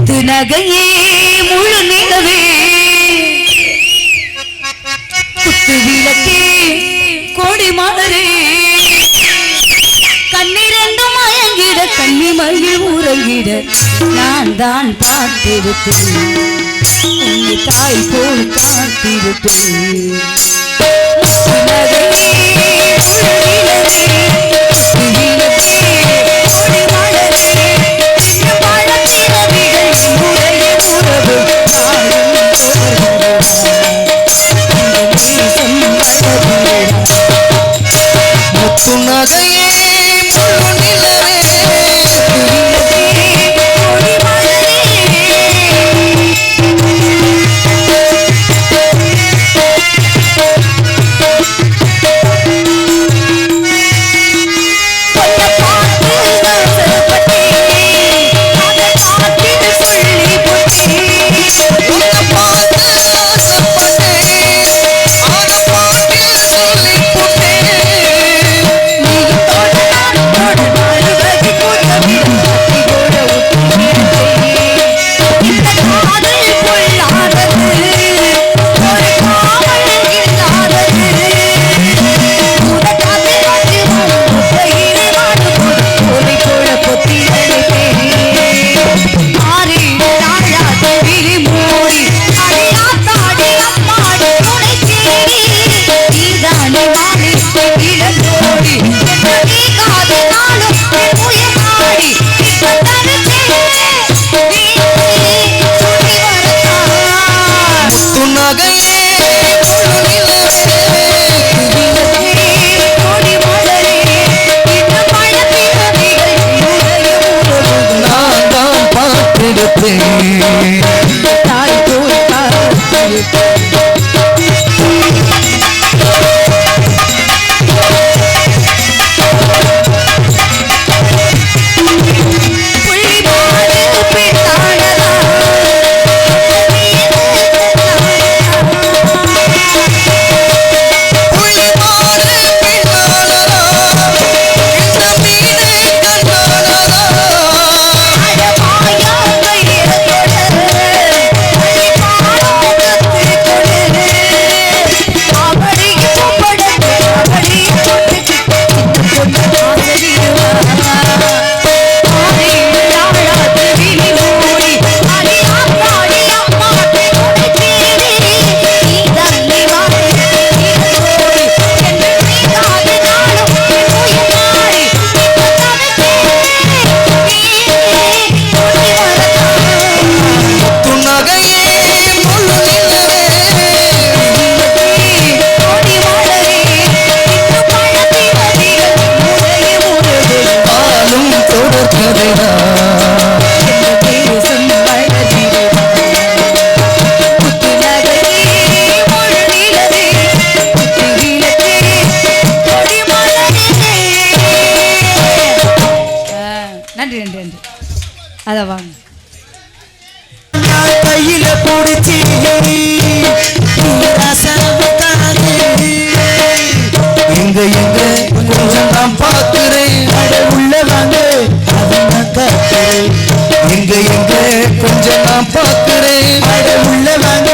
நகையே முழு நிலவே குத்து விளக்கே கோடி மலரே கண்ணிரண்டு மயங்கிட கன்னிமயில் உறங்கிட நான் தான் பார்த்திருப்பேன் உன்னை தாய் போல் காத்திருப்பேன் நகையே கையில பிடிச்சி எங்க எங்க கொஞ்சம் நான் பார்க்கிறேன் உள்ள வாங்க எங்க எங்க கொஞ்சம் நான் பார்க்கிறேன் உள்ள வாங்க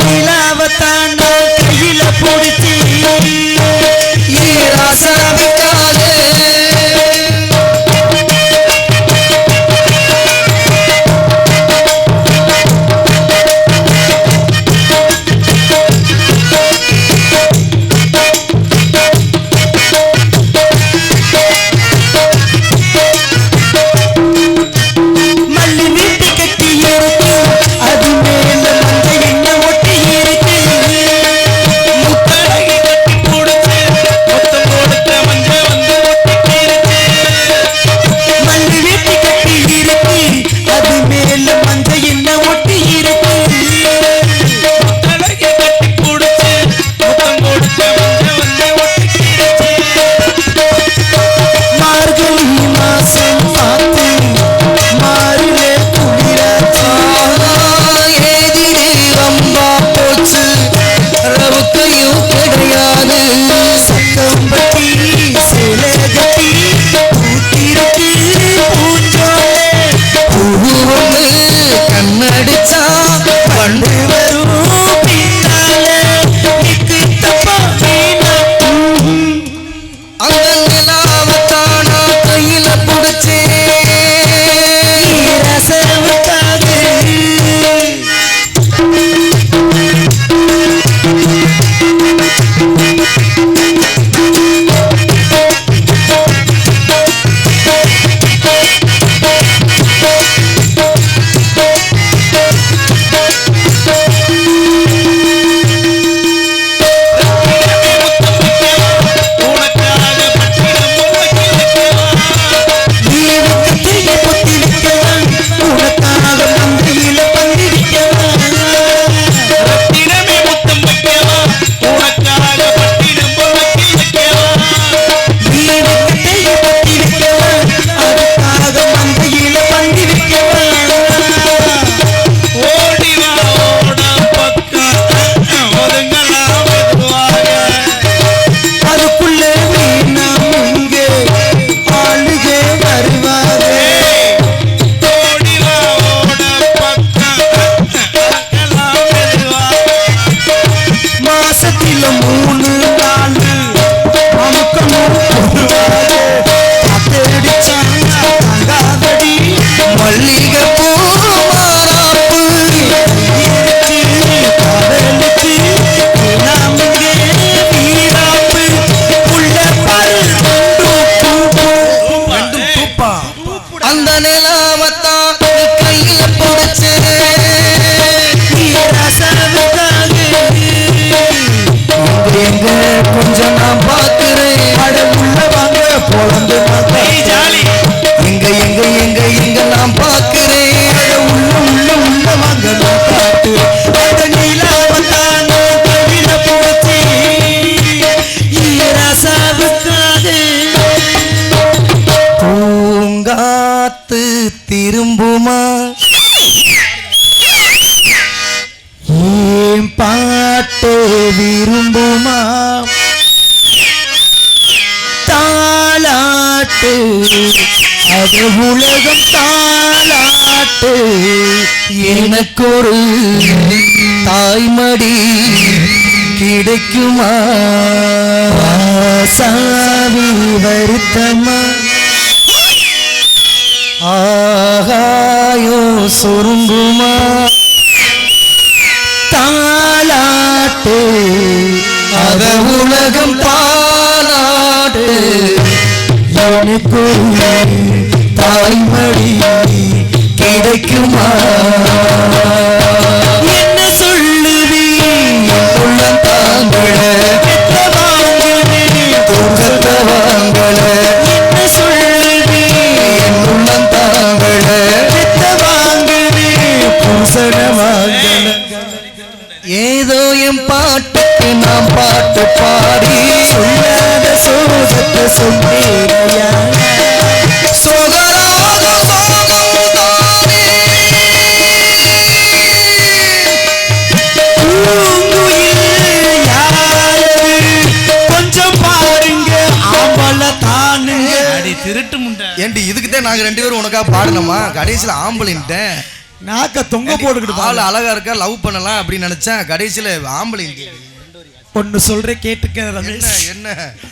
நிலாவத்தான் கையில பிடிச்சி மல்லி வீட்டுக்கு நிலாவத்தான் கையில போடுச்சு எங்க கொஞ்சம் நான் பாக்குறேன் அட உள்ள வாங்க பொழந்து ஜாலி எங்க எங்க எங்க எங்க நான் பாக்குறேன் அட உள்ள உள்ள உள்ள வாங்க நான் காட்டுறேன் அட நிலாவத்தான் கையில போடுச்சு பூங்காத்து திரும்புமா ஏன் பாட்டு விரும்புமா தாலாட்டு அது உலகம் தாலாட்டு எனக்கொரு தாய்மடி கிடைக்குமா சாவி வருத்தமா ஆகாயோ சுருங்குமா தாலாட்டு அத உலகம் தாலாட்டு எனக்கு தாய்மடி கிடைக்குமா என்ன சொல்லுவி உள்ளம் தாங்கள தூக்கத்தை வாங்கள என்ன சொல்லுவி உள்ளம் தாங்கள வாங்குவி பூசண வாங்கல ஏதோ என் பாட்டுக்கு நான் பாட்டு பாடி சொல்லாத சோகத்தை சொன்னேன் சோகராக சோகம் தானே கொஞ்சம் பாருங்க ஆம்பளை தானுங்க அடி திருட்டு முண்டை ஏண்டி இதுக்குதான் நாங்க ரெண்டு பேரும் உனக்கா பாடணுமா கடைசியில ஆம்பளைன்ட்டேன் நாக்க தொங்க போட்டுக்கிட்டு ஆள் அழகா இருக்கா லவ் பண்ணலாம் அப்படின்னு நினைச்சேன் கடைசியில ஆம்பளை ஒன்னு சொல்றேன் கேட்டுக்க ரமேஷ் என்ன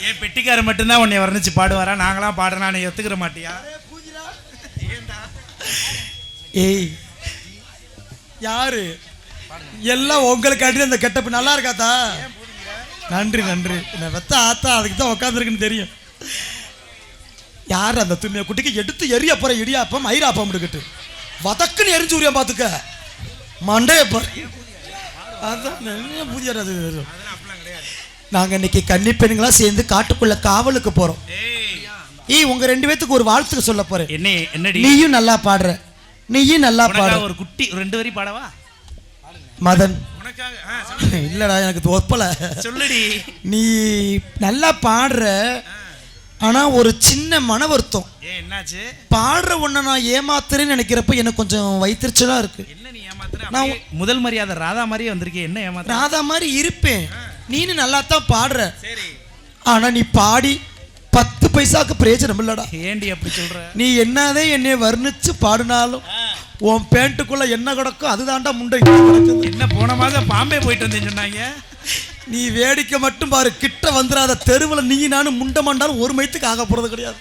ஏன் பெட்டிக்கார மட்டும்தான் உன்னை வர்ணிச்சு பாடுவாரா நாங்களாம் பாடுறா நீ ஒத்துக்கிற மாட்டியா ஏய் யாரு எல்லாம் உங்களுக்கு அந்த கெட்டப்பு நல்லா இருக்காதா நன்றி நன்றி என்ன வெத்த ஆத்தா அதுக்கு தான் உட்காந்துருக்குன்னு தெரியும் யார் அந்த துணியை குட்டிக்கு எடுத்து எரிய போற இடியாப்பம் ஐராப்பம் எடுக்கிட்டு வதக்குன்னு எரிஞ்சு உரியா பாத்துக்க மண்டைய நாங்க இன்னைக்கு கன்னி பெண்களா சேர்ந்து காட்டுக்குள்ள காவலுக்கு போறோம் ஏய் உங்க ரெண்டு பேத்துக்கு ஒரு வாழ்த்துக்கு சொல்ல போறேன் என்னடி நீயும் நல்லா பாடுற நீயும் நல்லா பாடுற ஒரு குட்டி ரெண்டு வரி பாடவா மதன் இல்லடா எனக்கு ஒப்பல சொல்லுடி நீ நல்லா பாடுற ஆனா ஒரு சின்ன மன வருத்தம் என்னாச்சு பாடுற ஒண்ண நான் ஏமாத்துறேன்னு நினைக்கிறப்ப எனக்கு கொஞ்சம் வைத்திருச்சலா இருக்கு என்ன நீ ஏமாத்துற நான் முதல் மரியாதை ராதா மாதிரியே வந்திருக்கேன் என்ன ஏமாத்துற ராதா மாதிரி இருப்பேன் நீனு நல்லா தான் பாடுற சரி ஆனா நீ பாடி 10 பைசாக்கு பிரயோஜனம் இல்லடா ஏண்டி அப்படி சொல்ற நீ என்னதே என்னைய வர்ணிச்சு பாடினாலும் உன் பேண்ட்டுக்குள்ள என்ன கிடக்கும் அதுதான்டா முண்டை என்ன போன மாதம் பாம்பே போயிட்டு வந்தேன்னு சொன்னாங்க நீ வேடிக்கை மட்டும் பாரு கிட்ட வந்துடாத தெருவில் நீ நானும் முண்டை மண்டாலும் ஒரு மைத்துக்கு ஆக போறது கிடையாது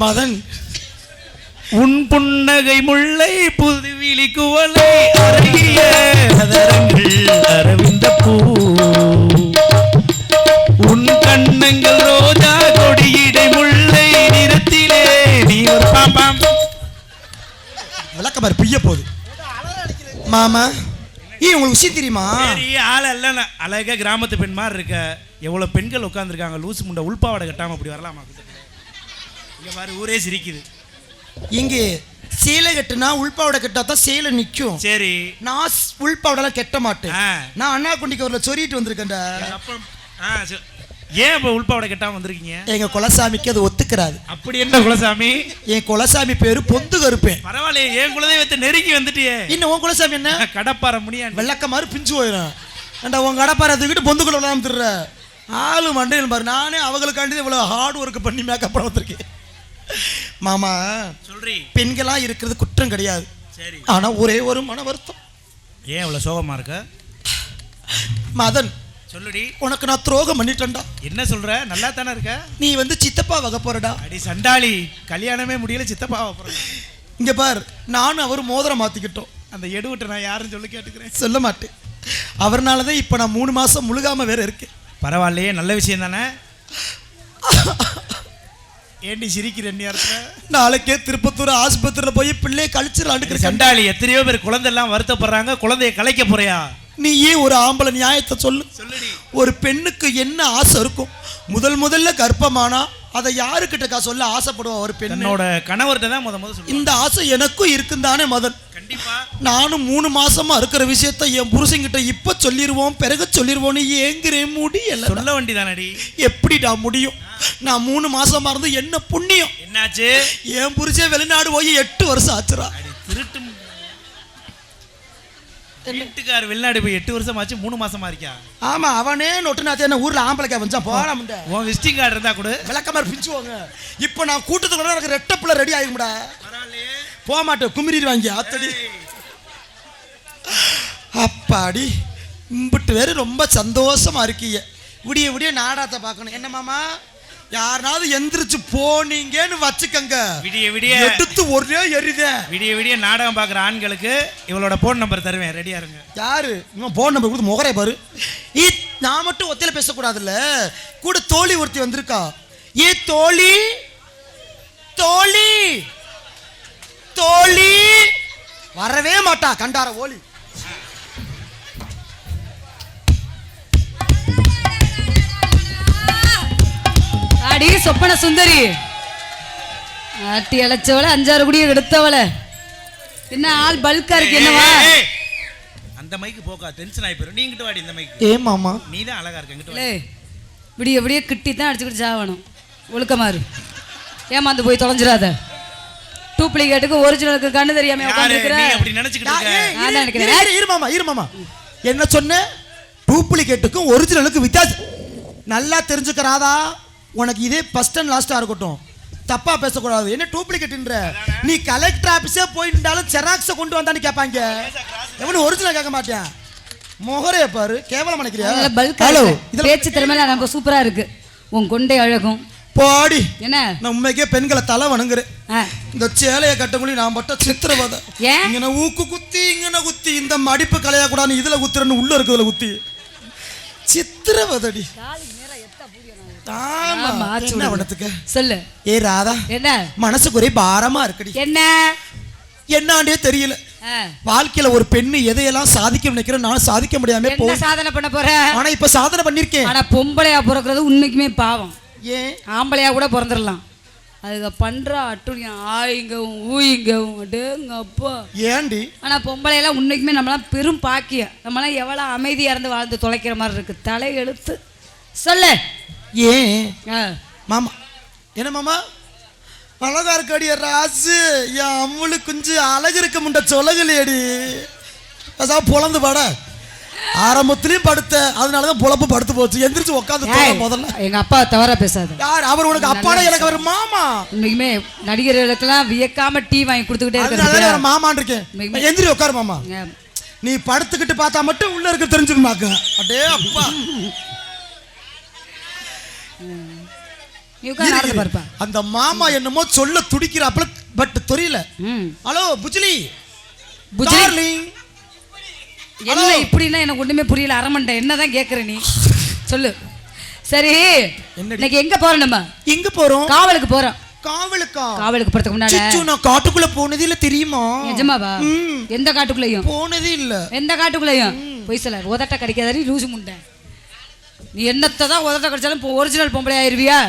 மதன் உன் புன்னகை முல்லை புதுவிழி குவளை அழகிய அரவிந்த பூ உன் கண்ணங்கள் ரோஜா கொடியிடை முல்லை நிறத்திலே நீ ஒரு பாம்பாம் விளக்க பாரு பிய்ய போகுது மாமா உங்களுக்கு விஷயம் தெரியுமா ஆள் அல்ல அழகா கிராமத்து பெண் மாதிரி இருக்க எவ்வளவு பெண்கள் உட்காந்துருக்காங்க லூசு முண்டை உள்பாவடை கட்டாம அப்படி வரலாமா இங்க பாரு ஊரே சிரிக்குது இங்கே சேலை கட்டுனா உள்பாவடை கட்டா தான் சேலை நிற்கும் சரி நான் உள்பாவடெல்லாம் கட்ட மாட்டேன் நான் அண்ணா குண்டிக்கு ஒரு சொல்லிட்டு வந்திருக்கேன்டா ஏன் இப்போ உள்பாவடை கட்டாம வந்திருக்கீங்க எங்க குலசாமிக்கு அது ஒத்துக்கிறாது அப்படி என்ன குலசாமி என் குலசாமி பேரு பொந்து கருப்பேன் பரவாயில்லையே என் குலதெய்வத்தை நெருங்கி வந்துட்டியே இன்னும் உன் குலசாமி என்ன கடப்பாறை முடியா வெள்ளக்க மாதிரி பிஞ்சு போயிடும் ஏண்டா உன் கடப்பாறை தூக்கிட்டு பொந்துக்குள்ள விளாம திடுற ஆளு மண்டையில் பாரு நானே அவங்களுக்காண்டி இவ்வளவு ஹார்ட் ஒர்க் பண்ணி மேக்கப் பண்ண வந்திருக்கேன் மாமா சொல்றீ பெண்களா இருக்கிறது குற்றம் கிடையாது சரி ஆனா ஒரே ஒரு மன வருத்தம் ஏன் இவ்வளவு சோகமா இருக்க மதன் சொல்லுடி உனக்கு நான் துரோகம் பண்ணிட்டேன்டா என்ன சொல்ற நல்லா தானே இருக்க நீ வந்து சித்தப்பா வக போறடா அடி சண்டாளி கல்யாணமே முடியல சித்தப்பா போறேன் இங்க பார் நானும் அவர் மோதிரம் மாத்திக்கிட்டோம் அந்த எடுவிட்ட நான் யாருன்னு சொல்லி கேட்டுக்கிறேன் சொல்ல மாட்டேன் அவர்னாலதான் இப்ப நான் 3 மாசம் முழுகாம வேற இருக்கேன் பரவாயில்லையே நல்ல விஷயம் தானே ஏண்டி சிரிக்கிற நேரத்துல? நாளைக்கே திருப்பத்தூர் ஆஸ்பத்திரியில போய் பிள்ளைய கழிச்சிடலான்னு சண்டாளி எத்தனையோ பேர் குழந்தை எல்லாம் வருத்தப்படுறாங்க. குழந்தைய கலைக்க போறியா? நீ ஏன் ஒரு ஆம்பளை நியாயத்தை சொல்லு. ஒரு பெண்ணுக்கு என்ன ஆசை இருக்கும்? முதல்ல கர்ப்பமானா அதை யாருக்கிட்டக்கா சொல்ல ஆசைப்படுவா ஒரு பெண்? என்னோட கணவர்கிட்ட தான் முத சொல்லு. இந்த ஆசை எனக்கும் இருக்குந்தானே மதன். கண்டிப்பா. நானும் 3 மாசமா இருக்கிற விஷயத்த என் புருஷன்கிட்ட இப்ப சொல்லிடுவோம் பிறகு சொல்லிடுவோன்னு ஏங்குறேன். முடியல. சொல்ல வேண்டியதானடி. எப்படிடா முடியும்? நான் 3 மாசமா இருந்து என்ன புண்ணியம்? என்னாச்சு? என் புருஷன் வெளிநாடு போய் 8 வருஷம் ஆச்சுரா. திருட்டு வீட்டுக்கார் வெளிநாடு போய் 8 வருஷம் ஆச்சு. 3 மாசமா இருக்கியா? ஆமா, அவனே நொட்டுனாச்சு. என்ன ஊர்ல ஆம்பளைக்கா வந்தா போலாம். உன் விசிட்டிங் கார்டு இருந்தா கூட விளக்கமாரி பிரிச்சுவாங்க. இப்போ நான் கூட்டத்துக்கு கூட எனக்கு ரெட்ட பிள்ளை ரெடி ஆகிடும்டா. போக மாட்டேன், குமிரிடுவாங்க ஆத்தடி. அப்பாடி இம்பிட்டு வேறு ரொம்ப சந்தோஷமா இருக்கீங்க. விடிய நாடகத்தை பார்க்கணும். என்ன மாமா, யாருனாவது எந்திரிச்சு போனீங்கன்னு வச்சுக்கங்க, விடிய எடுத்து ஒரே எரிதே. விடிய நாடகம் பார்க்குற ஆண்களுக்கு இவளோட போன் நம்பர் தருவேன், ரெடியா இருங்க. யாரு இவன் போன் நம்பர் கொடுத்து முகரே பாரு. நான் மட்டும் ஒத்தையில பேசக்கூடாதுல்ல, கூட தோழி ஒருத்தி வந்திருக்கா. தோழி தோழி தோழி வரவே மாட்டா, கண்டார ஓலி. அடி சொப்பன சுந்தரி, ஆட்டி அழைச்சவள 5-6 குடியை எடுத்தவள, என்ன ஆள் பல்கா இருக்கு என்னவா? அந்த மைக்கு போக்கா, டென்ஷன் ஆகி போயிடும். நீங்கிட்டு வாடி இந்த மைக்கு. ஏ மாமா, நீ தான் அழகா இருக்க. விடிய கிட்டி தான் அடிச்சுக்கிட்டு சாவணும். ஒழுக்கமாறு ஏமாந்து போய் தொலைஞ்சிடாத. டூப்ளிகேட்டுக்கு ஒரிஜினலுக்கு கண்ணு தெரியாம என்ன சொன்ன? டூப்ளிகேட்டுக்கும் ஒரிஜினலுக்கு வித்தியாசம் நல்லா தெரிஞ்சுக்கிறாதா? உனக்கு இதே ஃபர்ஸ்ட் அண்ட் லாஸ்டா இருக்கட்டும், தப்பா பேசக்கூடாது. என்ன டூப்ளிகேட்ன்ற? நீ கலெக்டர் ஆபீஸே போயிருந்தாலும் ஜெராக்ஸை கொண்டு வந்தான்னு கேட்பாங்க. எவனும் ஒரிஜினல் கேட்க மாட்டேன். முகரே பாரு, கேவலம் நினைக்கிறியா? ஹலோ, பேச்சு திறமையில நம்ம சூப்பரா இருக்கு. உன் கொண்டை அழகும் பாடி. என்ன நான் உண்மைக்கே பெண்களை தலை வணங்குறேன். இந்த சேலையை கட்டக்குள்ளி நான் பட்ட சித்திரவதை. இங்கன ஊக்கு குத்தி இங்கன குத்தி இந்த மடிப்பு கலையா கூடாது, இதுல குத்துறன்னு உள்ள இருக்குதுல குத்தி சித்திரவதடி. சொல்லு. ஏ ராதா, என்ன மனசுக்கு ஒரே பாரமா இருக்குடி. என்னன்னே தெரியல. வாழ்க்கையில ஒரு பெண்ணு எதையெல்லாம் சாதிக்க நினைக்கிறேன், நான் சாதிக்க முடியாம சாதனை பண்ண போறேன். ஆனா இப்ப சாதனை பண்ணிருக்கேன். ஆனா பொம்பளையா பிறக்கிறது உண்மைக்குமே பாவம். ஏன்? ஆம்பளையா கூட பிறந்துடலாம். அதுக்கு பண்ற அட்டுழியம் ஆயிங்கவும் ஊயிங்கவும் அடேங்க அப்பா. ஏண்டி? ஆனா பொம்பளையெல்லாம் உண்மைக்குமே நம்மளாம் பெரும் பாக்கியம். நம்மளாம் எவ்வளவு அமைதியா இருந்து வாழ்ந்து தொலைக்கிற மாதிரி இருக்கு. தலை எழுத்து. சொல்லு. ஏன் மாமா? என்ன மாமா அழகா இருக்காடி ராசு? என் அம்முளு குஞ்சு அழகு இருக்க முண்ட சொலகலையடி. அதான் பொழந்து பட ஆரம்பத்திலையும் படுத்த, அதனாலதான் பொழப்பு படுத்து போச்சு. எந்திரிச்சு உட்காந்து முதல்ல. எங்க அப்பா தவறா பேசாது. யார் அவர்? உனக்கு அப்பாடா, எனக்கு அவர் மாமா. இன்னைக்குமே நடிகர்களுக்கெல்லாம் வியக்காம டீ வாங்கி கொடுத்துக்கிட்டே இருக்க மாமான் இருக்கேன். எந்திரி உட்காரு மாமா. நீ படுத்துக்கிட்டு பார்த்தா மட்டும் உள்ள இருக்க தெரிஞ்சுக்கமாக்க. அடே அப்பா, அந்த மாமா என்னமோ சொல்ல துடிக்கிறாப்ல, பட் தெரியல. ஹலோ புஜ்லி, என்ன இப்படின்னா எனக்கு ஒண்ணுமே புரியல. அரமண்டை என்னதான் கேக்குற நீ? சொல்லு. சரி, இன்னைக்கு எங்க போறோம்? நம்ம எங்க போறோம்? காவலுக்கு போறோம். காவலுக்கா? காவலுக்கு போறதுக்கு முன்னாடி நான் காட்டுக்குள்ள போனதே இல்ல தெரியுமா? நிஜமாவா? எந்த காட்டுக்குள்ளயும் போனதே இல்ல. எந்த காட்டுக்குள்ளயும்? பொய் சொல்ல, உதட்ட கடிக்காதடி லூசு முண்டை. நீ என்னத்தை தான் உதட்ட கடிச்சாலும் ஒரிஜினல் பொம்பளை ஆயிருவியா?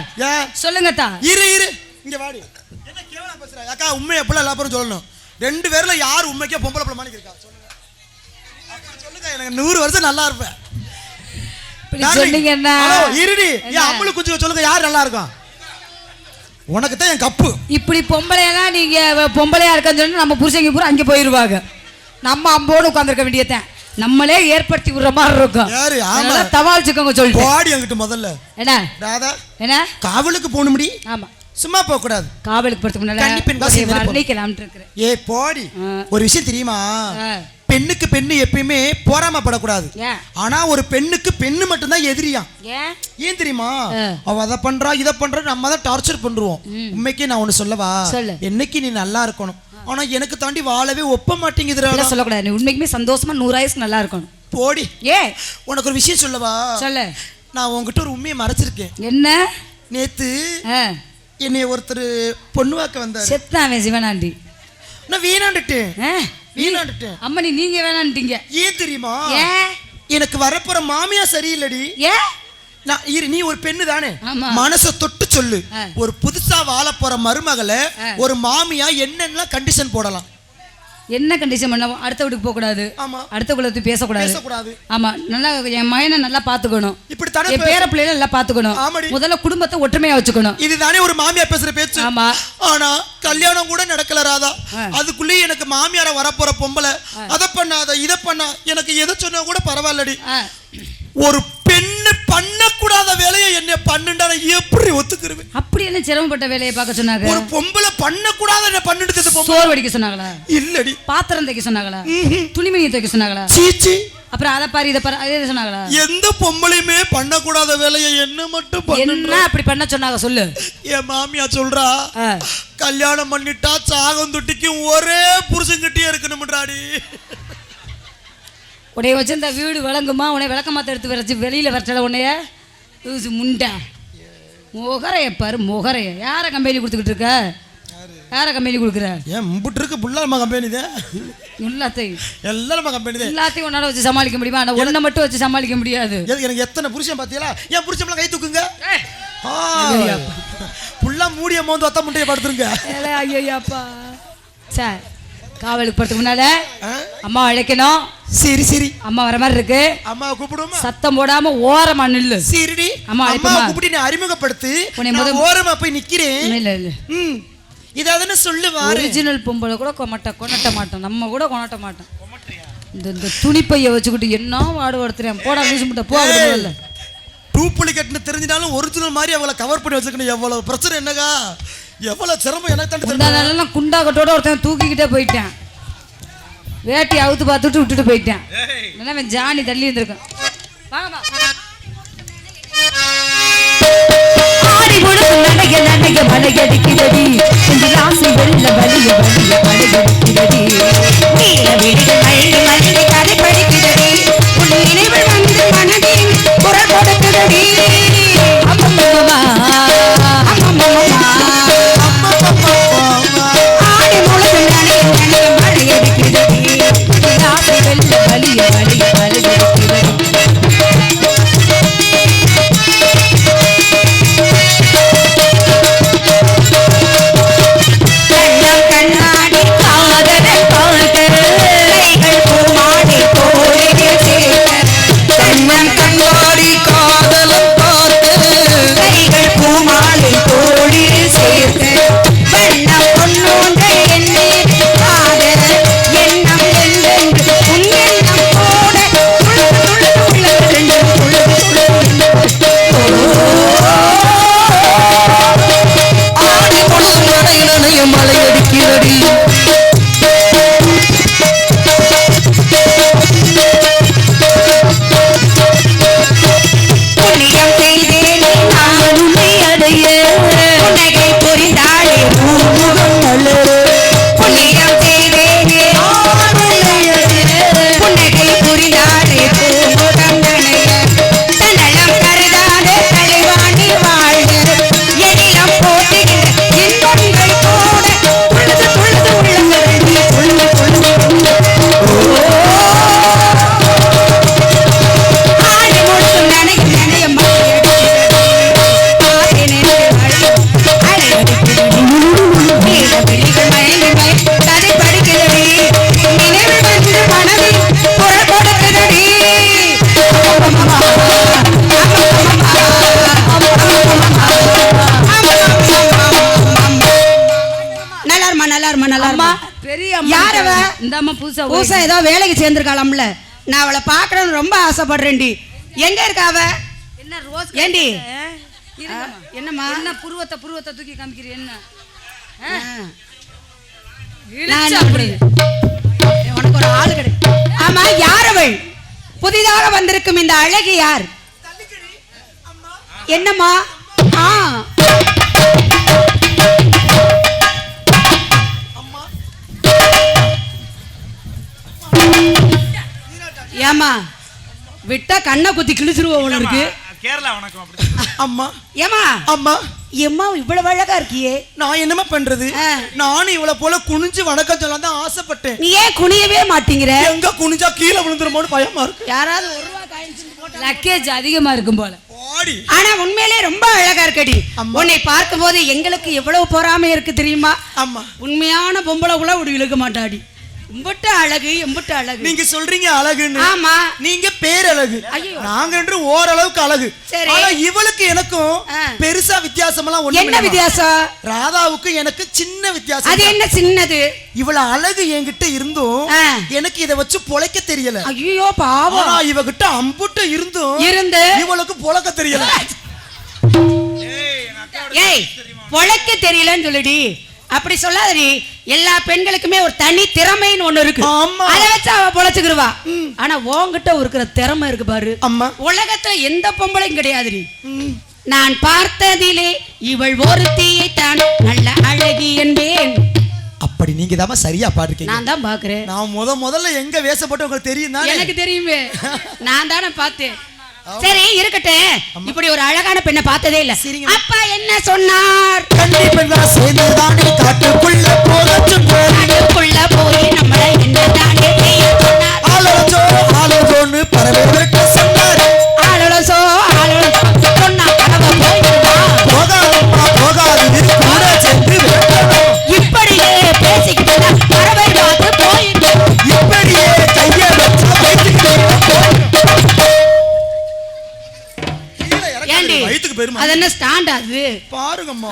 சொல்லுங்கத்தா. இரு இங்க வாடி. என்ன கேவலா பேசுற? அக்கா உண்மையை எப்பல எல்லாரும் சொல்லணும். 2 பேர்ல யார் உண்மைக்கே பொம்பளை பிள்ளை மாணிக்கு இருக்கா? சொல்லுங்க. சொல்லுங்க, எனக்கு 100 வருஷம் நல்லா இருப்பேன். சொன்னீங்க என்ன? இருடி, என் அம்முளு குஞ்சு சொல்லுங்க, யார் நல்லா இருக்கும்? உனக்கு தான் என் கப்பு. இப்படி பொம்பளையெல்லாம் நீங்க பொம்பளையா இருக்கன்னு சொன்னா நம்ம புருஷங்க பூரா அங்கே போயிருவாங்க. நம்ம அம்போடு உட்காந்துருக்க வேண்டியதான். நம்மளே ஏற்படுத்தி விடுற மாதிரி இருக்கும். தவாழ்ச்சிக்கோங்க சொல்லி பாடி அங்கிட்டு முதல்ல. என்ன ராதா, என்ன காவலுக்கு போகணும்டி? ஆமா, சும்மா போக கூடாது. காவலுக்கு போறதுக்கு முன்னாடி வர்ணிக்கலாம்னு இருக்கிறேன். ஏ போடி, ஒரு விஷயம் தெரியுமா? பெண்ணுக்கு பெண்ணு எப்பயுமே போராமப்படக்கூடாது. ஆனா ஒரு பெண்ணுக்கு பெண்ணு மட்டும்தான் எதிரியா. ஏன் தெரியுமா? அவ அதை பண்றா இதை பண்றா, நம்ம தான் டார்ச்சர் பண்றோம். உண்மைக்கே நான் ஒண்ணு சொல்லவா? என்னைக்கு நீ நல்லா இருக்கணும், ஆனா எனக்கு தாண்டி வாழவே ஒப்ப மாட்டேங்குதுடா. சொல்லக்கூடாது. நீ உண்மைக்குமே சந்தோஷமா 100 ஆயுசு நல்லா இருக்கணும். போடி. உனக்கு ஒரு விஷயம் சொல்லவா? சொல்லு. நான் உன்கிட்ட ஒரு உண்மையை மறைச்சிருக்கேன். என்ன? நேத்து என்னை ஒருத்தர் பொண்ணு வாக்க வந்தார். செத்தாவே சிவனாண்டி. நான் வீணாண்டுட்டேன். வீணாண்டுட்டேன். அம்மனி நீங்க வேணான்ட்டீங்க. ஏன் தெரியுமா? ஏன்? எனக்கு வரப்போற மாமியா சரியில்லடி. ஏன்? நீ ஒரு பெண்ணு தானே, ஆமா. மனச தொட்டு சொல்லு. ஒரு புதுசா வாழ போற மருமகளை ஒரு மாமியா என்னென்ன கண்டிஷன் போடலாம்? என்ன கண்டிஷன் பண்ண? அடுத்த வீட்டுக்கு போக கூடாது. ஆமா. அடுத்த குலத்து பேசக்கூடாது. ஆமா. நல்லா என் மகனை நல்லா பாத்துக்கணும். இப்படி தானே என் பேர பிள்ளைகளை நல்லா பாத்துக்கணும். முதல்ல குடும்பத்தை ஒற்றுமையா வச்சுக்கணும். இதுதானே ஒரு மாமியா பேசுற பேச்சு. ஆமா. ஆனா கல்யாணம் கூட நடக்கல ராதா. அதுக்குள்ளே எனக்கு மாமியார வரப்போற பொம்பளை அதை பண்ணாத இதை பண்ணா, எனக்கு எதை சொன்னா கூட பரவாயில்லடி. ஒரு பெண்ணு பண்ணக்கூடாத வேலையை என்ன பண்ணுண்டா எப்படி ஒத்துக்குருவேன்? அப்படி என்ன சிரமப்பட்ட வேலையை பார்க்க சொன்னாங்க? ஒரு பொம்பளை பண்ணக்கூடாத என்ன பண்ணிட்டு சோறு வடிக்க சொன்னாங்களா? இல்லடி. பாத்திரம் தைக்க சொன்னாங்களா? துணிமணி தைக்க சொன்னாங்களா? சீச்சி. அப்புறம் அதை பாரு இதை பாரு அதே சொன்னாங்களா? எந்த பொம்பளையுமே பண்ணக்கூடாத வேலையை என்ன மட்டும் என்ன அப்படி பண்ண சொன்னாங்க சொல்லு. என் மாமியா சொல்றா, கல்யாணம் பண்ணிட்டா சாகம் தொட்டிக்கும் ஒரே புருஷன்கிட்டயே இருக்கணும்ன்றாடி. உடைய வச்சு இந்த வீடு விளங்குமா? உன்னை விளக்கமாத்த எடுத்து வரைச்சி வெளியில் வரச்சல உன்னைய முண்டா முகரைய பாரு. முகரைய யாரை கம்பெனி கொடுத்துக்கிட்டு இருக்க? யாரை கம்பெனி கொடுக்குற? ஏன் மும்பிட்டு இருக்கு புள்ளா கம்பெனி தான். எல்லாத்தையும் எல்லாரும் கம்பெனி தான். எல்லாத்தையும் உன்னால வச்சு சமாளிக்க முடியுமா? ஆனால் ஒன்றை மட்டும் வச்சு சமாளிக்க முடியாது. எனக்கு எத்தனை புருஷன் பார்த்தீங்களா? என் புருஷன் கை தூக்குங்க. புள்ளா மூடிய மோந்து ஒத்த முட்டையை படுத்துருங்க. ஐயோப்பா சார் காவலுக்கு போறதுக்கு முன்னால அம்மா அழைக்கணும். சரி சரி. அம்மா வர மாதிரி இருக்கு. அம்மா கூப்பிடுமா? சத்தம் போடாம ஓரமா நில்லு. சரிடி. அம்மா கூப்பிட்டு நீ அறிமுகப்படுத்து. ஓரமா போய் நிக்கிறேன். இல்ல இல்ல. இதாதானே சொல்லுவா. ஒரிஜினல் பொம்பளை கூட கொணட்ட மாட்டோம். நம்ம கூட கொணட்ட மாட்டோம். இந்த துணிப்பைய வச்சுக்கிட்டு என்ன வாடு வடுத்துறேன். போடா வீசு முட்டை போ. இல்ல டூப்ளிகேட்னு தெரிஞ்சினாலும் ஒரிஜினல் மாதிரி அவளை கவர் பண்ணி வச்சுக்கணும். எவ்வளவு பிரச்சனை என்னங்க, எவ்வளவு சிரமம் எனக்கு தான். குண்டாகட்டோட ஒருத்தன் தூக்கிக்கிட்டே போயிட்டேன். வேட்டி அவுத்து பார்த்துட்டு விட்டுட்டு போயிட்டேன். இல்லைன்னா ஜானி தள்ளி இருந்திருக்கேன். வாங்கம்மா. ஆடி முழுக்க நடைய நடைய மலையடிக்கிறடி. இந்த ராசி வெள்ள வலிய வலிய மலையடிக்கிறடி. நீல விழிகள் மயங்கி மயங்கி கதை படிக்கிறடி. உன் நினைவில் வந்து மனதின் குரல் கொடுக்கிறடி. அம்மம்மா ஆடி முழுக்க நடைய நடைய மலையடிக்கிறடி. இந்த ராசி வெள்ள வலிய வலிய மலையடிக்கிறடி. ஏதோ வேலைக்கு சேர்ந்திருக்காளாம்ல. நான் அவளை பார்க்கணும்னு ரொம்ப ஆசைப்படுறேன்டி. எங்க இருக்கா அவ? என்ன ரோஸ் ஏண்டி? என்னம்மா என்ன புருவத்தை தூக்கி காமிக்கிறீ? என்ன உனக்கு ஒரு ஆளு கிடை. ஆமா, யார் அவள்? புதிதாக வந்திருக்கும் இந்த அழகி யார்? என்னம்மா? ஏமா விட்டா கண்ணை குத்தி கிழிச்சிருவோம். உனக்கு கேரளா வணக்கம். அம்மா ஏமா அம்மா எம்மா இவ்வளவு அழகா இருக்கியே. நான் என்னமா பண்றது, நானும் இவளை போல குனிஞ்சு வணக்கம் சொல்ல தான் ஆசைப்பட்டேன். நீ ஏன் குனியவே மாட்டீங்கிற? எங்க குனிஞ்சா கீழே விழுந்துருமோன்னு பயமா இருக்கு. யாராவது ஒரு ரூபா காயின் லக்கேஜ் அதிகமா இருக்கும் போல. ஆனா உண்மையிலே ரொம்ப அழகா இருக்கடி. உன்னை பார்க்கும் போது எங்களுக்கு எவ்வளவு பொறாமை இருக்கு தெரியுமா? ஆமா, உண்மையான பொம்பளை கூட ஒரு இழுக்க மாட்டாடி. எம்பட்டு அழகு, எம்பட்டு அழகு. நீங்க சொல்றீங்க அழகுன்னு. ஆமா, நீங்க பேரழகு, நாங்க என்று ஓரளவுக்கு அழகு. ஆனா இவளுக்கு எனக்கும் பெருசா வித்தியாசம் எல்லாம் ஒண்ணு. என்ன வித்தியாசம்? ராதாவுக்கு எனக்கு சின்ன வித்தியாசம். அது என்ன சின்னது? இவள அழகு என்கிட்ட இருந்தும் எனக்கு இத வச்சு பொழைக்க தெரியல. ஐயோ பாவம். ஆனா இவகிட்ட அம்புட்டு இருந்தும் இவளுக்கு பொழைக்க தெரியல. ஏய், பொழைக்க தெரியலன்னு சொல்லுடி. அப்படி சொல்லாதடி. எல்லா பெண்களுக்குமே ஒரு தனி திறமைன்னு ஒண்ணு இருக்கு. அதை வச்சு அவ பொழைச்சுக்கிருவா. ஆனா உன்கிட்ட இருக்கிற திறமை இருக்கு பாரு. உலகத்துல எந்த பொம்பளையும் கிடையாதுடி. நான் பார்த்ததிலே இவள் ஒருத்தியை தான் நல்ல அழகி என்பேன். அப்படி நீங்க தான் சரியா பாடுறீங்க. நான் தான் பாக்குறேன். நான் முதல்ல எங்க வேஷப்பட்டு உங்களுக்கு தெரியும் தானே? எனக்கு தெரியுமே, நான் தானே பார்த்தேன். சரி இருக்கட்டும். இப்படி ஒரு அழகான பெண்ணை பார்த்ததே இல்ல. அப்பா என்ன சொன்னார்? கண்டிப்பா சேர்ந்துதானே காட்டுக்குள்ள காட்டுக்குள்ள போய் நம்மளை என்னதானே செய்ய சொன்னார். ஆலோசோன்னு பறவை விட்டு சொன்னார். ஆலோசோ சொன்னா பறவை போயிடுவா. போகாது கூட சென்று இப்படியே பேசிக்கிட்டு பறவை பார்த்து போயிட்டு இப்படியே கைய வச்சா பேசிக்கிட்டே அது என்ன ஸ்டாண்ட் அது பாருங்கம்மா.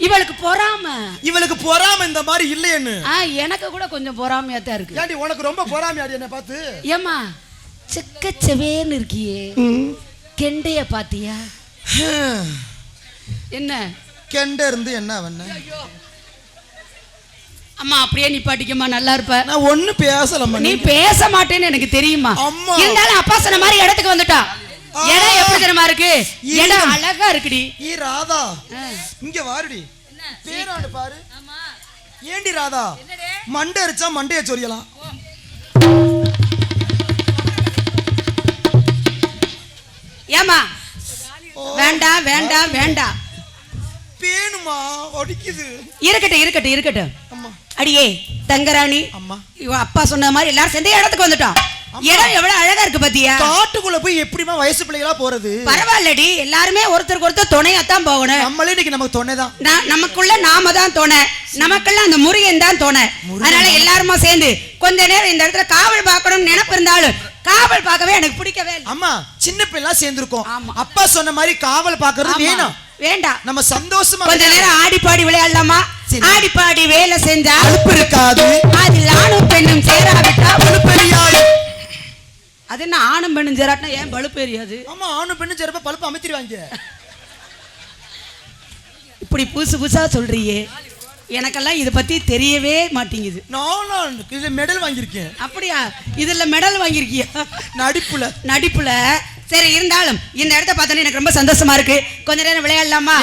இவளுக்கு பொறாம, இவளுக்கு பொறாம இந்த மாதிரி இல்லையேன்னு எனக்கு கூட கொஞ்சம் பொறாமையா தான் இருக்கு. ஏண்டி உனக்கு ரொம்ப பொறாமையாடி என்ன பார்த்து? ஏமா செக்கச்சவேன்னு இருக்கியே, கெண்டைய பாத்தியா? என்ன கெண்ட இருந்து என்ன பண்ண? அம்மா அப்படியே நிப்பாட்டிக்கம்மா, நல்லா இருப்ப. நான் ஒண்ணு பேசலம்மா. நீ பேச மாட்டேன்னு எனக்கு தெரியுமா. இருந்தாலும் அப்பா சொன்ன மாதிரி இடத்துக்கு வந்துட்டா. இடம் எப்படி தெரியுமா இருக்கு? இடம் அழகா இருக்குடி. ராதா இங்க வாருடி. பேராண்டு பாரு. ஏண்டி ராதா மண்டை அரிச்சா மண்டைய சொரியலாம். ஏமா வேண்டாம் வேண்டாம் வேண்டாம். பேணுமா ஒடிக்குது. இருக்கட்டும். அடியே தங்கராணி, அப்பா சொன்ன மாதிரி எல்லாரும் சேர்ந்து இடத்துக்கு வந்துட்டோம். இடம் எவ்வளவு அழகா இருக்கு பாத்தியா? காட்டுக்குள்ள போய் எப்படிமா வயசு பிள்ளைகளா போறது? பரவாயில்லடி, எல்லாருமே ஒருத்தருக்கு ஒருத்தர் துணையாத்தான் போகணும். நம்மளே இன்னைக்கு நமக்கு துணை தான். நமக்குள்ள நாம தான் துணை, நமக்கெல்லாம் அந்த முருகன் தான் துணை. அதனால எல்லாருமா சேர்ந்து கொஞ்ச நேரம் இந்த இடத்துல காவல் பார்க்கணும்னு நினைப்பு இருந்தாலும் காவல் பார்க்கவே எனக்கு பிடிக்கவே இல்லை. அம்மா சின்ன பிள்ளை சேர்ந்துருக்கோம். அப்பா சொன்ன மாதிரி காவல் பார்க்கறது வேண்டாம். நம்ம சந்தோஷமா கொஞ்ச நேரம் ஆடி பாடி விளையாடலாமா? ஆடி பாடி வேலை செஞ்சா அலுப்பு இருக்காது. அதில் ஆணும் பெண்ணும் சேராவிட்டா பழுப்பெரியாது. அது என்ன ஆணும் பெண்ணும் சேராட்டினா ஏன் பழுப்பெரியாது? ஆமா, ஆணும் பெண்ணும் சேரப்ப பழுப்பு அமைத்திருவாங்க. இப்படி புதுசா சொல்றியே, எனக்கெல்லாம் இதை பத்தி தெரியவே மாட்டேங்குது. நான் இதுல மெடல் வாங்கியிருக்கேன். அப்படியா? இதுல மெடல் வாங்கியிருக்கியா? நடிப்புல. சரி, இருந்தாலும் இந்த இடத்த பார்த்தோன்னே எனக்கு ரொம்ப சந்தோஷமா இருக்கு. கொஞ்ச நேரம் விளையாடலாமா?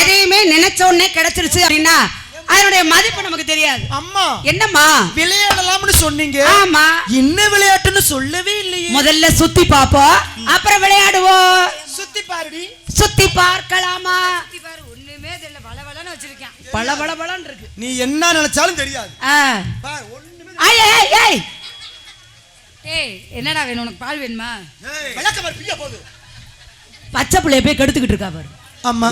எதையுமே நினைச்ச உடனே கிடைச்சிருச்சு அப்படின்னா அதனுடைய மதிப்பு நமக்கு தெரியாது. அம்மா என்னம்மா விளையாடலாம்னு சொன்னீங்க? ஆமா. என்ன விளையாட்டுன்னு சொல்லவே இல்லையே. முதல்ல சுத்தி பாப்போம், அப்புறம் விளையாடுவோம். சுத்தி பாருடி. சுத்தி பார்க்கலாமா? ஒண்ணுமே தெரியல, பலபலன்னு வச்சிருக்கேன். பலபலன்னு இருக்கு. நீ என்ன நினைச்சாலும் தெரியாது. பார் ஒண்ணுமே. ஏய் என்னடா வேணும் உனக்கு? பால் வேணுமா? விளக்கமாறு பியா போகுது. பச்சை பிள்ளைய போய் கெடுத்துக்கிட்டு இருக்கா பாரு. அம்மா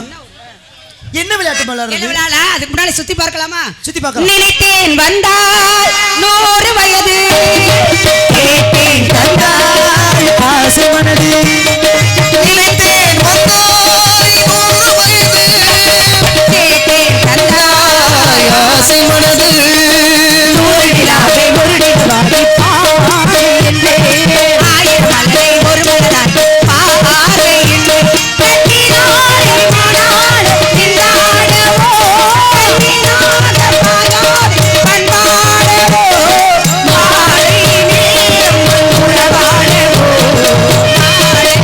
என்ன விளையாட்டு விளையாடுறது? என்ன விளையாட? அதுக்கு முன்னாடி சுத்தி பார்க்கலாமா? சுத்தி பார்க்கலாம். நினைத்தேன் வந்தால் 100 வயது, கேட்டேன் தந்தால் ஆசை மனது. நினைத்தேன் வந்தால் 100 வயது, கேட்டேன் தந்தால் ஆசை மனது. ஒரு நிலாவை ஒரு நிலவாகி பாரு என்றே, ஆயிரம் மலரை ஒரு மலராகி பாரு என்றே, கட்டினாரே மணால் நின்றாடவோ, நின்னாத பாயாதே பண்பாடவோ, மாலை நேரம் உறவாடவோ, மாலை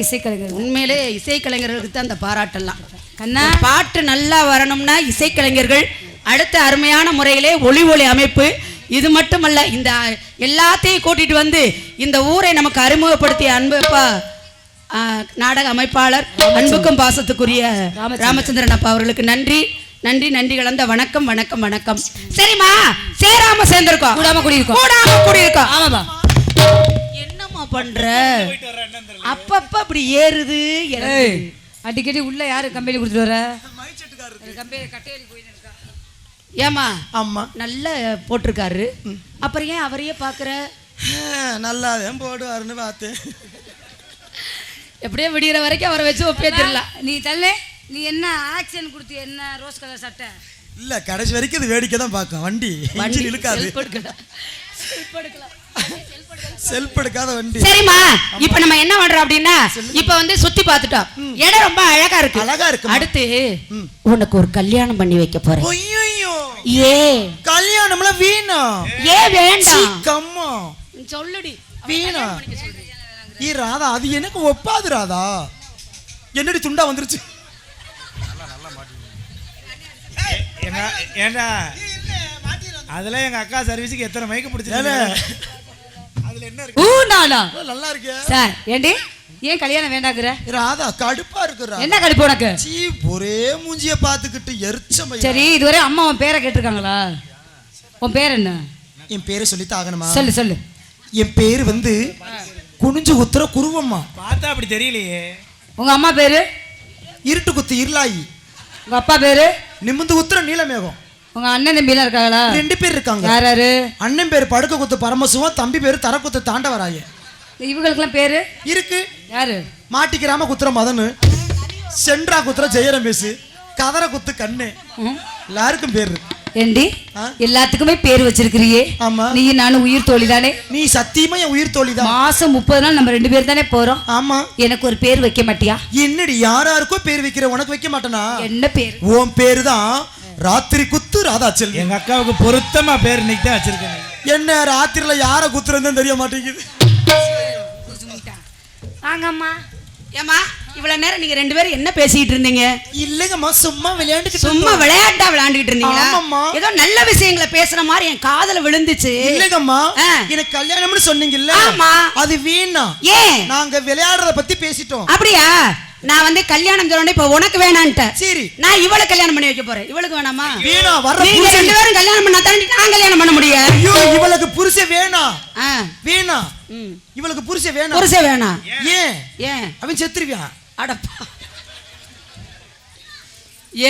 இசைக்கலைஞர். உண்மையிலே இசைக்கலைஞர்களுக்கு தான் அந்த பாராட்டெல்லாம். கண்ணா பாட்டு நல்லா வரணும்னா இசைக்கலைஞர்கள் அடுத்த அருமையான முறையிலே ஒளி அமைப்பு. இது மட்டுமல்ல, இந்த எல்லாத்தையும் கூட்டிட்டு வந்து இந்த ஊரை நமக்கு அறிமுகப்படுத்திய அன்பப்பா நாடக அமைப்பாளர் அன்புக்கும் பாசத்துக்குரிய ராமச்சந்திரன் அப்பா அவர்களுக்கு நன்றி நன்றி நன்றி கலந்த வணக்கம் வணக்கம் வணக்கம். சரிம்மா, சேராம சேர்ந்திருக்கோம், கூடாம கூடியிருக்கோம். ஆமாப்பா. என்னம்மா பண்ற? அப்பப்ப அப்படி ஏறுது. அடிக்கடி உள்ள யாரு கம்பெனி கொடுத்துட்டு வர? கம்பெனி கட்டையடி போய் ஏமா ஆமா நல்லா போட்டிருக்காரு, அப்புறம் ஏன் அவரையே பாக்குற? நல்லா போடுவாருன்னு பார்த்து எப்படியே விடிகிற வரைக்கும் அவரை வச்சு ஒப்பே தெரியல. நீ தள்ளு. நீ என்ன ஆக்ஷன் கொடுத்து என்ன ரோஸ் கலர் சட்டை? இல்ல கடைசி வரைக்கும் இது வேடிக்கை தான் பார்க்கும். வண்டி இழுக்காது, செல்ஃப் எடுக்காத வண்டி. சரிம்மா, இப்ப நம்ம என்ன பண்றோம் அப்படின்னா, இப்ப வந்து சுத்தி பார்த்துட்டோம், இடம் ரொம்ப அழகா இருக்கு. அழகா இருக்கு. அடுத்து உனக்கு ஒரு கல்யாணம் பண்ணி வைக்க போறேன். ஏ கல்யாணம்ல வீணாம். ஏ வேண்டாம், கம்மா சொல்லுடி. வீணாம். ஈ ராதா, அது எனக்கு ஒப்பாது ராதா. என்னடி துண்டா வந்துருச்சு? ஏண்டா அதுல எங்க அக்கா சர்வீஸுக்கு எத்தனை மைக்கு பிடிச்சிருக்காங்க? அதுல என்ன இருக்கு? நல்லா இருக்கு சார். ஏண்டி ஏன் கல்யாணம் வேண்டாங்கற? ராதா கடுப்பா இருக்குறா. என்ன கடுப்பு உனக்கு? சீ, ஒரே மூஞ்சிய பாத்துக்கிட்டு எரிச்சமை. சரி, இதுவரை அம்மா உன் பேரை கேட்டிருக்காங்களா? உன் பேர் என்ன? என் பேரை சொல்லித்தான் ஆகணுமா? சொல்லு சொல்லு. என் பேரு வந்து குனிஞ்சு குத்துற குருவம்மா. பார்த்தா அப்படி தெரியலையே. உங்க அம்மா பேரு? இருட்டு குத்து இருளாயி. உங்க அப்பா பேரு? நிமிந்து குத்துற நீலமேகம். உங்க அண்ணன் தம்பி எல்லாம் இருக்காங்களா? 2 பேர் இருக்காங்க. யாராரு? அண்ணன் பேரு படுக்க குத்து பரமசிவம், தம்பி பேரு தரக்குத்து தாண்டவராய. இவங்களுக்கெல்லாம் பேரு இருக்கு. யாரு? மாட்டிக்கிறாம குத்துற மதனு, சென்றா குத்துற ஜெயரமேசு, கதற குத்து கண்ணு. எல்லாருக்கும் பேர் இருக்கு. ஏண்டி எல்லாத்துக்குமே பேர் வச்சிருக்கிறியே? ஆமா. நீ நானும் உயிர் தோழி தானே? நீ சத்தியமா என் உயிர் தோழி தான். மாசம் 30 நாள் நம்ம 2 பேர் தானே போறோம். ஆமா. எனக்கு ஒரு பேர் வைக்க மாட்டியா? என்னடி யாராருக்கோ பேர் வைக்கிற, உனக்கு வைக்க மாட்டேனா? என்ன பேர்? உன் பேரு தான் ராத்திரி குத்து ராதா செல்வி. எங்க அக்காவுக்கு பொருத்தமா பேர் இன்னைக்கு தான் வச்சிருக்கேன். என்ன ராத்திரில யார குத்துறதுன்னு தெரிய மாட்டேங்குது. வாங்கம்மா. ஏமா, இவ்வளவு நேரம் நீங்க 2 பேரும் என்ன பேசிட்டு இருந்தீங்க? இல்லங்கம்மா, சும்மா விளையாண்டுட்டு. சும்மா விளையாட்டா விளையாண்டுட்டு இருந்தீங்களா? ஆமாம்மா. ஏதோ நல்ல விஷயங்களை பேசுற மாதிரி என் காதுல விழுந்துச்சு. இல்லங்கம்மா, எனக்கு கல்யாணம்னு சொன்னீங்கல்ல. ஆமா. அது வீணா. ஏன்? நாங்க விளையாடுறத பத்தி பேசிட்டோம். அப்படியா? நான் வந்து கல்யாணம் சொன்னேன், இப்ப உனக்கு வேணான்ட்ட. சரி, நான் இவளை கல்யாணம் பண்ணி வைக்க போறேன். இவளுக்கு வேணாமா? வீணா. வர்ற நீங்க 2 பேரும் கல்யாணம் பண்ணா தாண்டி நான் கல்யாணம் பண்ண முடியும். ஐயோ, இவளுக்கு புருஷன் வேணா. வீணா. இவளுக்கு புருஷன் வேணா. புருஷன் வேணா? ஏன்? ஏன்? அவன் செத்துருவியான். அடப்பா,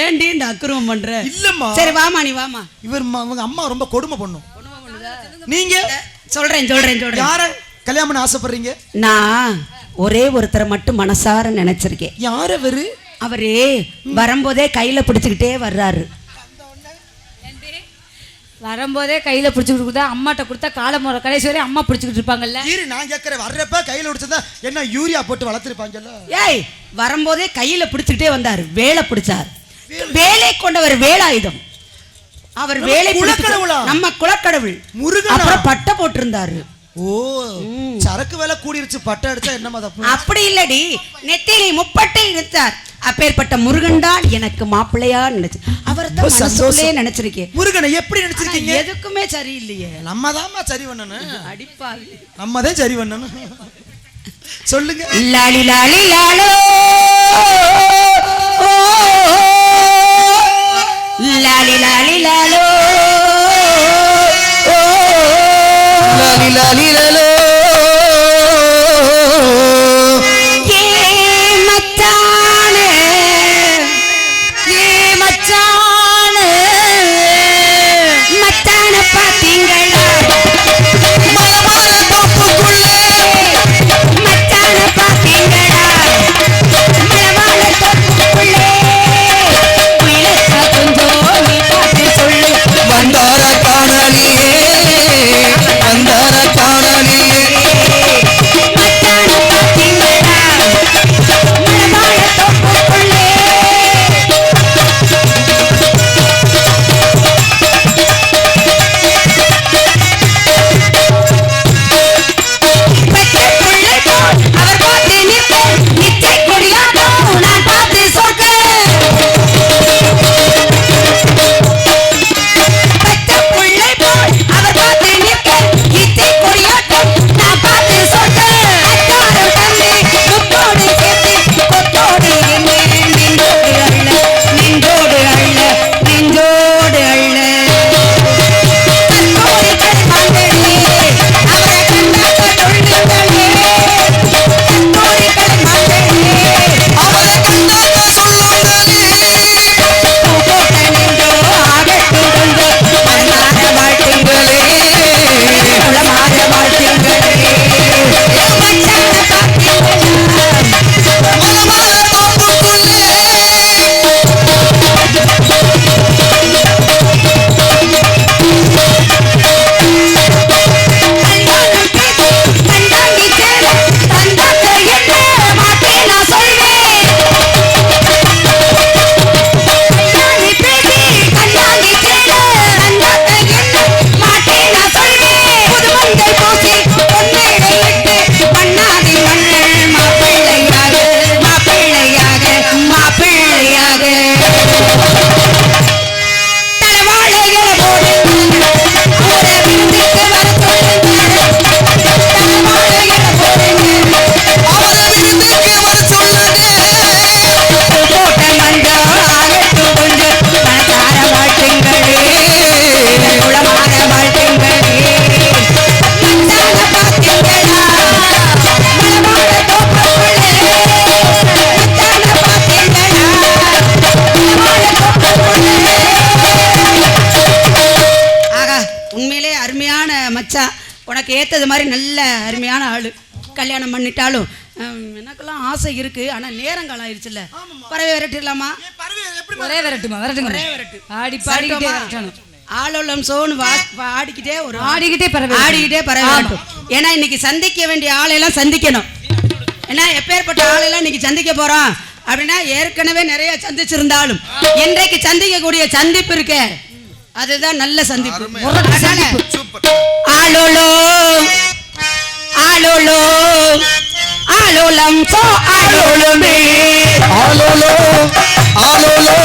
ஏண்டி இந்த அக்கிரமம் பண்ற? இல்லம்மா. சரி வாமா, நீ வாமா. அவங்க அம்மா ரொம்ப கொடுமை பண்ணும். நீங்க சொல்றேன் சொல்றேன் சொல்றேன். யார கல்யாணம் பண்ண ஆசைப்படுறீங்க? நான் ஒரே ஒருத்தரை மட்டும் மனசார நினைச்சிருக்கேன். யார் அவரு? அவரு வரும்போதே கையில பிடிச்சுக்கிட்டே வர்றாரு. வரும்போதே கையில பிடிச்சுக்கிட்டு கொடுத்தா, அம்மாட்ட கொடுத்தா காலமுறை கடைசி வரை அம்மா பிடிச்சுக்கிட்டு இருப்பாங்கல்ல. இரு, நான் கேட்கறேன். வர்றப்ப கையில பிடிச்சதா என்ன யூரியா போட்டு வளர்த்திருப்பாங்கல்ல? ஏய், வரும்போதே கையில பிடிச்சுக்கிட்டே வந்தாரு. வேலை பிடிச்சார். வேலை கொண்டவர் வேலாயுதம். அவர் வேலை குலக்கடவுளா? நம்ம குலக்கடவுள் முருகன். அப்புறம் பட்டை போட்டிருந்தாரு. ஓ, சரக்கு வேலை கூடிருச்சு. பட்டை அடிச்சா என்னமா தப்பு? அப்படி இல்லடி, நெத்தியிலே முப்பட்டை இருந்தார். அப்பேற்பட்ட முருகன் தான் எனக்கு மாப்பிள்ளையா நினைச்சு அவரை தான் மனசுக்குள்ளே நினைச்சிருக்கேன். முருகனை எப்படி நினைச்சிருக்கீங்க? எதுக்குமே சரியில்லையே. நம்ம தான்மா சரி பண்ணணும். அடிப்பாவி, நம்ம தான் சரி பண்ணணும். சொல்லுங்க. லாலி லாலி லாலோ, லாலி லாலி லாலோ, லாலி லாலி லாலோ. வந்தார காணலியே, வந்தார காணலியே. மச்சான் உனக்கு ஏத்தது மாதிரி நல்ல அருமையான ஆளு. கல்யாணம் பண்ணிட்டாலும் எனக்கெல்லாம் ஆசை இருக்கு, ஆனா நேரங்காலம் ஆயிடுச்சுல்ல. பறவை விரட்டிடலாமா? ஒரே விரட்டுமா? விரட்டுங்க. ஒரே விரட்டு. ஆடி பாடிக்கிட்டே விரட்டணும். ஆளோளம் சோன்னு ஆடிக்கிட்டே ஒரு ஆடிக்கிட்டே பறவை விரட்டும். ஏன்னா இன்னைக்கு சந்திக்க வேண்டிய ஆளையெல்லாம் சந்திக்கணும். ஏன்னா எப்பேற்பட்ட ஆளையெல்லாம் இன்னைக்கு சந்திக்க போறோம் அப்படின்னா ஏற்கனவே நிறைய சந்திச்சிருந்தாலும் இன்றைக்கு சந்திக்கக்கூடிய சந்திப்பு இருக்கு, அதுதான் நல்ல சந்திப்பு. ஆளோளோ ஆளோளோ ஆளோளம் சோ ஆளோளமே ஆலோலோ ஆலோலோ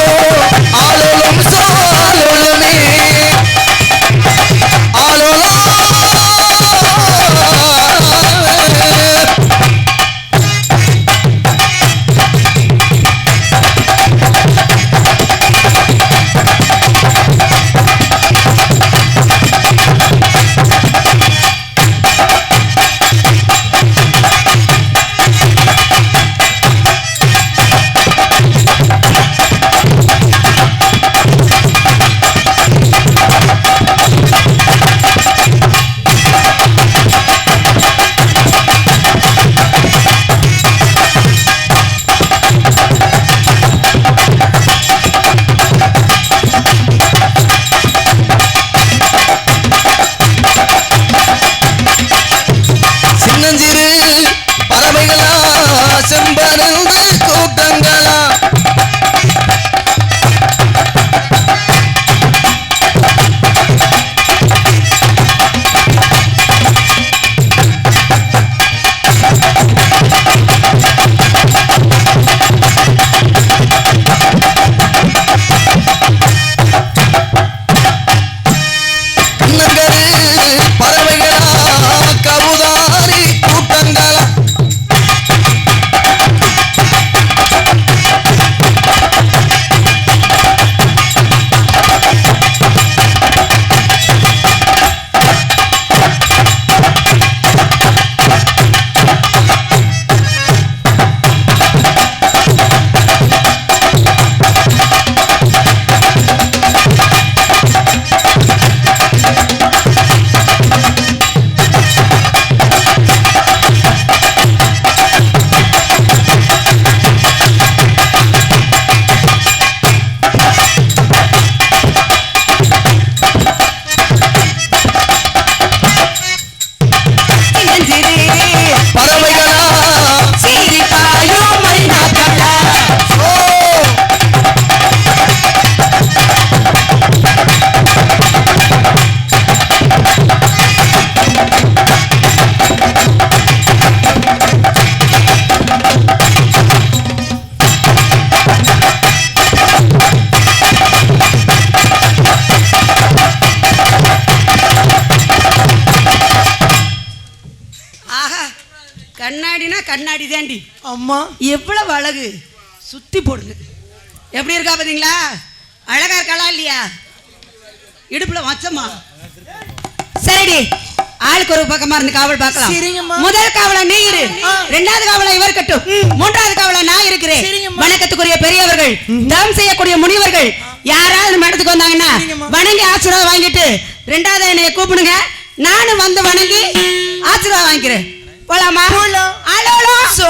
ஆலோலம் சோ ஆலோலமே ஆலோலோ கண்ணாடி தாண்டி அம்மா எவ்வளவு அழகு, சுத்தி போடுங்க. எப்படி இருக்கா பாத்தீங்களா? அழகா இருக்காளா இல்லையா? இடுப்புல வச்சமா. சரிடி, ஆளுக்கு ஒரு பக்கமா இருந்து காவல் பார்க்கலாம். முதல் காவலா நீ இரு, இரண்டாவது காவலா இவர் கட்டும், மூன்றாவது காவலா நான் இருக்கிறேன். வணக்கத்துக்குரிய பெரியவர்கள், தவம் செய்யக்கூடிய முனிவர்கள் யாராவது நம்ம இடத்துக்கு வந்தாங்கன்னா வணங்கி ஆசீர்வாதம் வாங்கிட்டு இரண்டாவது என்னைய கூப்பிடுங்க, நானும் வந்து வணங்கி ஆசீர்வாதம் வாங்கிக்கிறேன். போலாமா? அலோலோ சோ